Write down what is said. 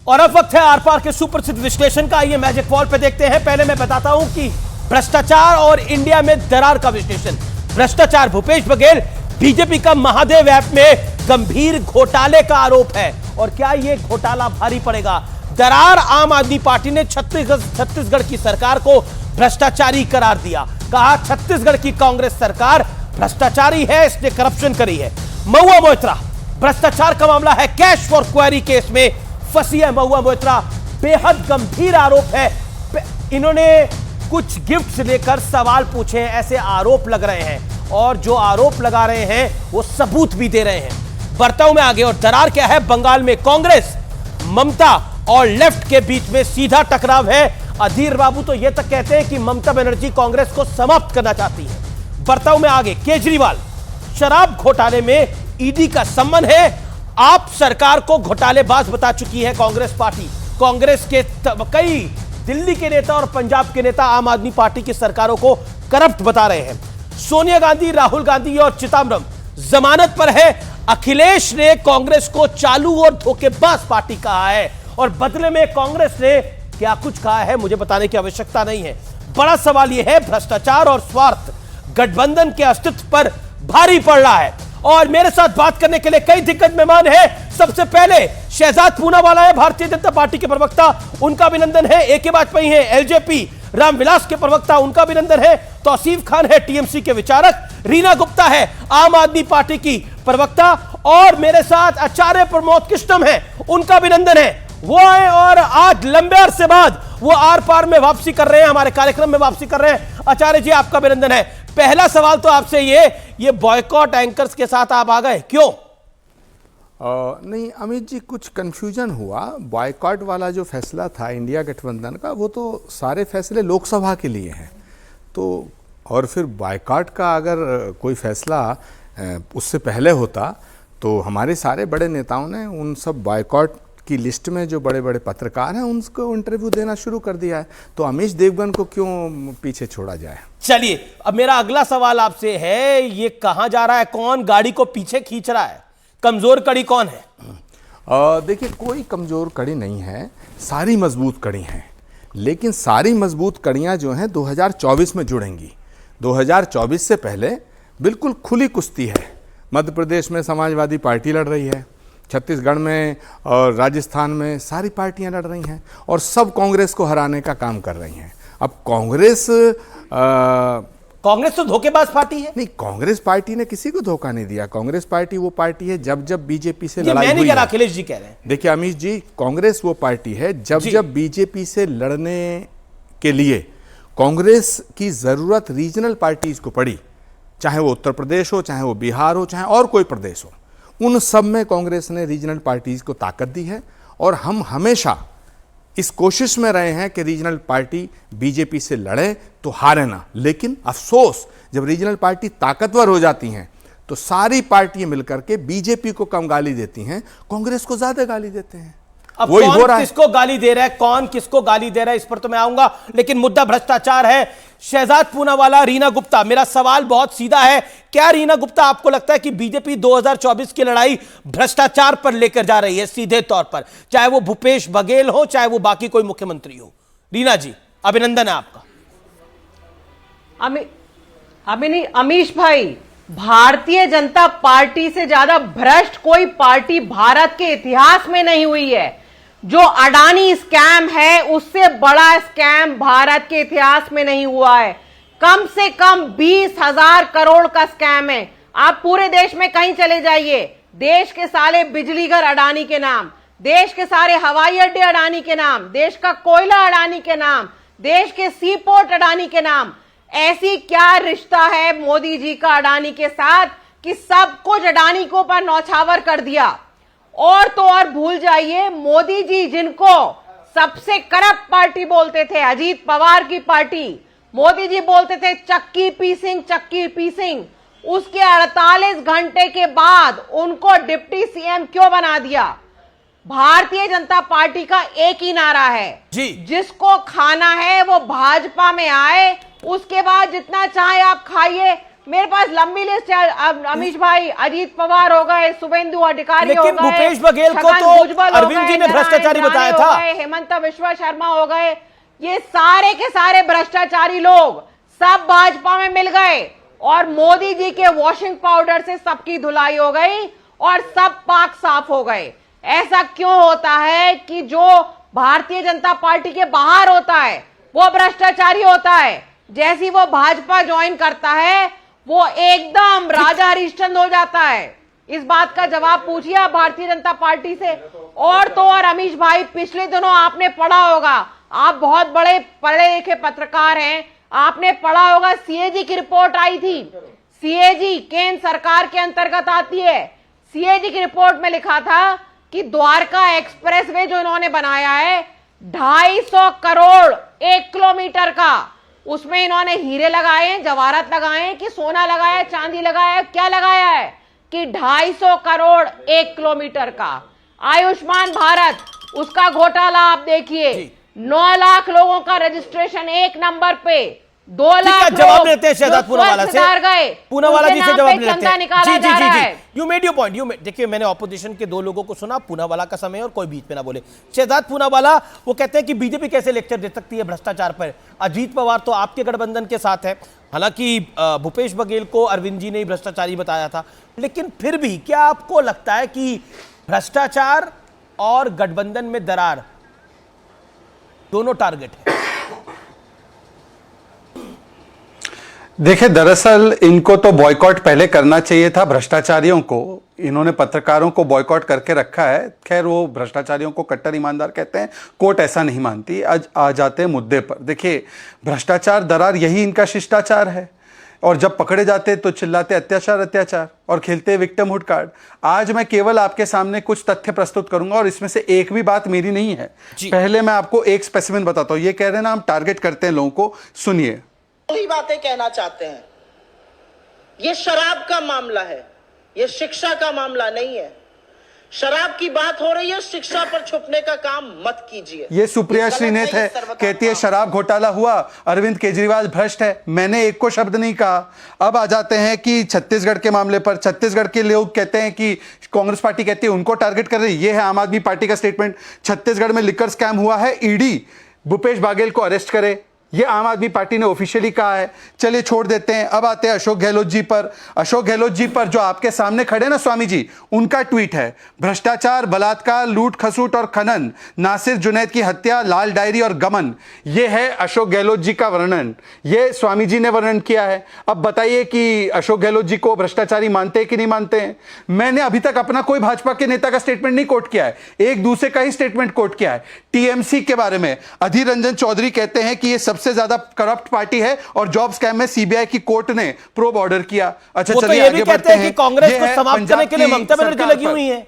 और अब वक्त है आर पार के सुप्रसिद्ध विश्लेषण का। आइए मैजिक वॉल पे देखते हैं। पहले मैं बताता हूं कि भ्रष्टाचार और इंडिया में दरार का विश्लेषण। भ्रष्टाचार, भूपेश बघेल बीजेपी का महादेव ऐप में गंभीर घोटाले का आरोप है और क्या यह घोटाला भारी पड़ेगा। दरार, आम आदमी पार्टी ने छत्तीसगढ़ की सरकार को भ्रष्टाचारी करार दिया। कहा छत्तीसगढ़ की कांग्रेस सरकार भ्रष्टाचारी है, इसने करप्शन करी है। महुआ मोइत्रा, भ्रष्टाचार का मामला है, कैश फॉर क्वेरी केस में फंसी है महुआ मोइत्रा। बेहद गंभीर आरोप है। इन्होंने कुछ गिफ्ट्स लेकर सवाल पूछे हैं, ऐसे आरोप लग रहे हैं और जो आरोप लगा रहे हैं वो सबूत भी दे रहे हैं। बर्ताव में आगे और दरार क्या है, बंगाल में कांग्रेस, ममता और लेफ्ट के बीच में सीधा टकराव है। अधीर बाबू तो यह तक कहते हैं कि ममता बनर्जी कांग्रेस को समाप्त करना चाहती है। बर्ताव में आगे केजरीवाल, शराब घोटाले में ईडी का संबंध है। आप सरकार को घोटालेबाज बता चुकी है कांग्रेस पार्टी। कांग्रेस के कई दिल्ली के नेता और पंजाब के नेता आम आदमी पार्टी की सरकारों को करप्ट बता रहे हैं। सोनिया गांधी, राहुल गांधी और चिदंबरम जमानत पर है। अखिलेश ने कांग्रेस को चालू और धोखेबाज पार्टी कहा है और बदले में कांग्रेस ने क्या कुछ कहा है मुझे बताने की आवश्यकता नहीं है। बड़ा सवाल यह है, भ्रष्टाचार और स्वार्थ गठबंधन के अस्तित्व पर भारी पड़ रहा है। और मेरे साथ बात करने के लिए कई दिग्गज मेहमान हैं। सबसे पहले शहजाद पूनावाला है, भारतीय जनता पार्टी के प्रवक्ता, उनका अभिनंदन है। ए.के. वाजपेयी है, एलजेपी रामविलास के प्रवक्ता, उनका अभिनंदन है। तौसीफ खान है, टीएमसी के विचारक। रीना गुप्ता है, आम आदमी पार्टी की प्रवक्ता। और मेरे साथ आचार्य प्रमोद कृष्णम है, उनका अभिनंदन है। वो आए और आज लंबे अरसे बाद वो आर पार में वापसी कर रहे हैं, हमारे कार्यक्रम में वापसी कर रहे हैं। आचार्य जी, आपका अभिनंदन है। पहला सवाल तो आपसे ये बॉयकॉट एंकर्स के साथ आप आ गए, क्यों? नहीं अमित जी, कुछ कंफ्यूजन हुआ। बॉयकॉट वाला जो फैसला था इंडिया गठबंधन का, वो तो सारे फैसले लोकसभा के लिए हैं। तो और फिर बॉयकॉट का अगर कोई फैसला उससे पहले होता तो हमारे सारे बड़े नेताओं ने उन सब बॉयकॉट की लिस्ट में जो बड़े बड़े पत्रकार हैं उनको इंटरव्यू देना शुरू कर दिया है। तो अमीश देवगन को क्यों पीछे छोड़ा जाए। चलिए, अब मेरा अगला सवाल आपसे है, ये कहां जा रहा है, कौन गाड़ी को पीछे खींच रहा है, कमजोर कड़ी कौन है? देखिए, कोई कमजोर कड़ी नहीं है, सारी मजबूत कड़ी हैं। लेकिन सारी मजबूत कड़ियां जो हैं 2024 में जुड़ेंगी। 2024 से पहले बिल्कुल खुली कुश्ती है। मध्य प्रदेश में समाजवादी पार्टी लड़ रही है, छत्तीसगढ़ में और राजस्थान में सारी पार्टियां लड़ रही हैं और सब कांग्रेस को हराने का काम कर रही हैं। अब कांग्रेस तो धोखेबाज पार्टी है। नहीं, कांग्रेस पार्टी ने किसी को धोखा नहीं दिया। कांग्रेस पार्टी वो पार्टी है जब जब बीजेपी से लड़ाई मैं नहीं हुई कह रहा, है। अखिलेश जी कह रहे हैं। देखिए अमीश जी, कांग्रेस वो पार्टी है जब जब बीजेपी से लड़ने के लिए कांग्रेस की जरूरत रीजनल पार्टीज को पड़ी, चाहे वो उत्तर प्रदेश हो, चाहे वो बिहार हो, चाहे और कोई प्रदेश हो, उन सब में कांग्रेस ने रीजनल पार्टीज को ताकत दी है। और हम हमेशा इस कोशिश में रहे हैं कि रीजनल पार्टी बीजेपी से लड़े तो हारे ना। लेकिन अफसोस, जब रीजनल पार्टी ताकतवर हो जाती हैं तो सारी पार्टियां मिलकर के बीजेपी को कम गाली देती हैं, कांग्रेस को ज्यादा गाली देते हैं। अब वही हो रहा है। किसको गाली दे रहा है, कौन किसको गाली दे रहा है, इस पर तो मैं आऊंगा, लेकिन मुद्दा भ्रष्टाचार है। शहजाद पूनावाला, रीना गुप्ता, मेरा सवाल बहुत सीधा है। क्या रीना गुप्ता, आपको लगता है कि बीजेपी 2024 की लड़ाई भ्रष्टाचार पर लेकर जा रही है सीधे तौर पर, चाहे वो भूपेश बघेल हो, चाहे वो बाकी कोई मुख्यमंत्री हो? रीना जी, अभिनंदन है आपका। अमीश भाई, भारतीय जनता पार्टी से ज्यादा भ्रष्ट कोई पार्टी भारत के इतिहास में नहीं हुई है। जो अडानी स्कैम है, उससे बड़ा स्कैम भारत के इतिहास में नहीं हुआ है। कम से कम 20,000 करोड़ का स्कैम है। आप पूरे देश में कहीं चले जाइए, देश के सारे बिजली घर अडानी के नाम, देश के सारे हवाई अड्डे अडानी के नाम, देश का कोयला अडानी के नाम, देश के सी पोर्ट अडानी के नाम। ऐसी क्या रिश्ता है मोदी जी का अडानी के साथ कि सब कुछ अडानी को पर नौछावर कर दिया। और तो और भूल जाइए, मोदी जी जिनको सबसे करप्ट पार्टी बोलते थे, अजीत पवार की पार्टी, मोदी जी बोलते थे चक्की पीसिंग, उसके 48 घंटे के बाद उनको डिप्टी सीएम क्यों बना दिया? भारतीय जनता पार्टी का एक ही नारा है जी, जिसको खाना है वो भाजपा में आए, उसके बाद जितना चाहे आप खाइए, मेरे पास लंबी लिस्ट है। अमीश भाई, अजीत पवार हो गए, शुभेंदु अधिकारी हो गए, लेकिन भूपेश बघेल को छगन तो भुजबल हो अरविंद जी गए, ने भ्रष्टाचारी नारायण बताया राणे था। हो गए, हेमंत बिश्वा शर्मा हो गए, ये सारे के सारे भ्रष्टाचारी लोग सब भाजपा में मिल गए और मोदी जी के वॉशिंग पाउडर से सबकी धुलाई हो गई और सब पाक साफ हो गए। ऐसा क्यों होता है कि जो भारतीय जनता पार्टी के बाहर होता है वो भ्रष्टाचारी होता है, जैसी वो भाजपा ज्वाइन करता है वो एकदम राजा हरिश्चंद्र हो जाता है। इस बात का जवाब पूछिए आप भारतीय जनता पार्टी से। और तो और अमीश भाई, पिछले दिनों आपने पढ़ा होगा, आप बहुत बड़े पढ़े लिखे पत्रकार हैं, आपने पढ़ा होगा सीएजी की रिपोर्ट आई थी। सीएजी केंद्र सरकार के अंतर्गत आती है। सीएजी की रिपोर्ट में लिखा था कि द्वारका एक्सप्रेसवे जो इन्होंने बनाया है 250 करोड़ 1 किलोमीटर का, उसमें इन्होंने हीरे लगाए हैं, जवाहरात लगाए हैं कि सोना लगाया है, चांदी लगाया है, क्या लगाया है कि 250 करोड़ 1 किलोमीटर का। आयुष्मान भारत, उसका घोटाला आप देखिए, 9 लाख लोगों का रजिस्ट्रेशन एक नंबर पे, 2 लाख जवाब लेते हैं शहजाद पूनावाला से। गए, पूनावाला जी से जवाब लेते हैं। निकाला जा रहा है। You made your point. देखिए, मैंने ऑपोजिशन के 2 लोगों को सुना, पूनावाला का समय और कोई बीच में ना बोले। शहजाद पूनावाला वो कहते हैं कि बीजेपी कैसे लेक्चर दे सकती है भ्रष्टाचार पर। अजीत पवार तो आपके गठबंधन के साथ है, हालांकि भूपेश बघेल को अरविंद जी ने ही भ्रष्टाचारी बताया था, लेकिन फिर भी क्या आपको लगता है कि भ्रष्टाचार और गठबंधन में दरार दोनों टारगेट है? देखिए, दरअसल इनको तो बॉयकॉट पहले करना चाहिए था, भ्रष्टाचारियों को। इन्होंने पत्रकारों को बॉयकॉट करके रखा है। खैर, वो भ्रष्टाचारियों को कट्टर ईमानदार कहते हैं, कोर्ट ऐसा नहीं मानती। आज आ जाते हैं मुद्दे पर। देखिए, भ्रष्टाचार दरार यही इनका शिष्टाचार है, और जब पकड़े जाते तो चिल्लाते अत्याचार अत्याचार और खेलते विक्टिमहुड कार्ड। आज मैं केवल आपके सामने कुछ तथ्य प्रस्तुत करूंगा और इसमें से एक भी बात मेरी नहीं है। पहले मैं आपको एक स्पेसिफिक बताता हूं। ये कह रहे हैं ना हम टारगेट करते हैं लोगों को, सुनिए। बातें कहना चाहते हैं, यह शराब का मामला है, यह शिक्षा का मामला नहीं है। शराब की बात हो रही है, शिक्षा पर छुपने का काम मत कीजिए। ये सुप्रिया श्रीनेत है, कहती है शराब घोटाला हुआ, अरविंद केजरीवाल भ्रष्ट है। मैंने एक को शब्द नहीं कहा। अब आ जाते हैं कि छत्तीसगढ़ के मामले पर। छत्तीसगढ़ के लोग कहते हैं कि कांग्रेस पार्टी कहती है उनको टारगेट कर रही है। ये है आम आदमी पार्टी का स्टेटमेंट। छत्तीसगढ़ में लिकर स्कैम हुआ है, ईडी भूपेश बघेल को अरेस्ट करे, ये आम आदमी पार्टी ने ऑफिशियली कहा है। चलिए छोड़ देते हैं। अब आते हैं अशोक गहलोत जी पर। अशोक गहलोत जी पर जो आपके सामने खड़े ना स्वामी जी, उनका ट्वीट है, भ्रष्टाचार, बलात्कार, लूट खसूट और खनन, नासिर जुनैद की हत्या, लाल डायरी और गमन। ये है अशोक गहलोत जी का वर्णन। ये स्वामी जी ने वर्णन किया है। अब बताइए कि अशोक गहलोत जी को भ्रष्टाचारी मानते हैं कि नहीं मानते हैं? मैंने अभी तक अपना कोई भाजपा के नेता का स्टेटमेंट नहीं कोट किया है, एक दूसरे का ही स्टेटमेंट कोट किया है। टीएमसी के बारे में अधीर रंजन चौधरी कहते हैं कि ये सबसे ज्यादा करप्ट पार्टी है और जॉब स्कैम में सीबीआई की कोर्ट ने प्रोब ऑर्डर किया। अच्छा, वो तो चलिए ये आगे भी कहते बढ़ते हैं कि कांग्रेस को समाप्त करने के लिए ममता बनर्जी लगी हुई है।